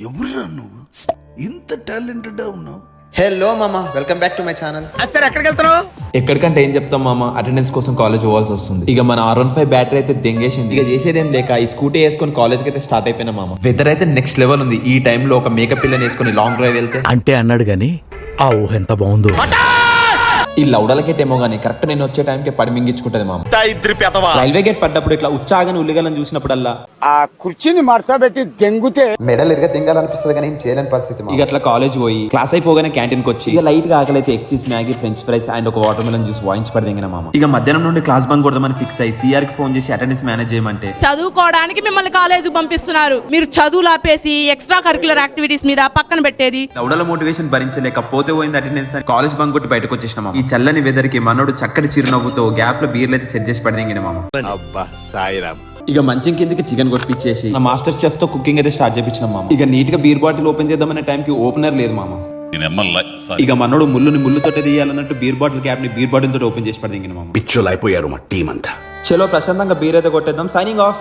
ఎవరురా నువ్వు ఇంత టాలెంటెడ్ ఉన్నావు? హలో మామా, welcome back to my channel. ఎక్కడికి వెళ్తున్నావు? ఎక్కడికంటే ఏం చెప్తాం మామ, అటెండెన్స్ కోసం కాలేజ్ పోవాల్సి వస్తుంది. ఇక మన R15 బ్యాటరీ అయితే దెంగేసింది. ఇక చేసేదేం లేక ఈ స్కూటీ వేసుకొని కాలేజ్కి అయితే స్టార్ట్ అయిపోయినా మామ. వెదర్ అయితే నెక్స్ట్ లెవెల్ ఉంది. ఈ టైంలో ఒక మేకప్ పిల్లని వేసుకొని లాంగ్ డ్రైవ్ వెళ్తే అంటే అన్నాడు గాని ఆ ఊహ ఎంత బాగుందో. ఈ లౌడలకేటేమో గానీ కరెక్ట్ నేను వచ్చే టైంకి పడి మింగించుకుంటది మామ. రైల్వే గేట్ పడ్డప్పుడు ఇట్లా ఉచ్చాగని ఉల్లిగలను చూసినప్పుడల్లా ఆ కుర్చీని మడతబెట్టి దెంగుతే మెడల్ ఇరగా దింగాలనిపిస్తుంది కానీ ఏం చేయలేని పరిస్థితి మామ. ఇక అట్లా కాలేజ్ పోయి క్లాస్ అయిపోగానే క్యాంటీన్ కి వచ్చి ఇక లైట్ గా ఆకలైతే egg cheese Maggi French fries and ఒక వాటర్ మెలన్ జ్యూస్ వాయించి పడి దింగిన మామ. ఇక మధ్యాహ్నం నుండి క్లాస్ బంక్ కొడదామని ఫిక్స్ అయ్యి సిఆర్ కి ఫోన్ చేసి అటెండెన్స్ మేనేజ్ చేయమంటే చదువుకోవడానికి మిమ్మల్ని కాలేజీకి పంపిస్తున్నారు, మీరు చదువులు ఆపేసి ఎక్స్ట్రా కరిక్యులర్ యాక్టివిటీస్ మీద పక్కన పెట్టేది. లౌడల మోటివేషన్ భరించలేక పోతే పోయింది అటెండెన్స్ అని కాలేజ్ బంక్ కొట్టి బయటకు వచ్చేసిన మామ. ఈ చల్లని వెదర్ కి మనోడు చక్కటి చిరునవ్వుతో గ్యాప్ లో బీర్లు అయితే సెట్ చేసి పడిదింగిన మామ. ఇక మంచం కిందకి చికెన్ కొట్టించేసి నా మాస్టర్ చెఫ్ తో కుకింగ్ అయితే స్టార్ట్ చేయించిన మామ. ఇక నీట్ గా బీర్ బాటిల్ ఓపెన్ చేద్దామనే టైంకి ఓపెనర్ లేదు మామ. ఇక మనోడు ముళ్ళుని ముళ్ళుతోటే తీయాలన్నట్టు బీర్ బాటిల్ క్యాప్ ని బీర్ బాటిల్ తోటి ఓపెన్ చేసి పడిదింగిన మామ. పిచ్చోలు అయిపోయారు మా టీం అంతా. చలో ప్రశాంతంగా బీర్ అయితే కొట్టేద్దాం. Signing off.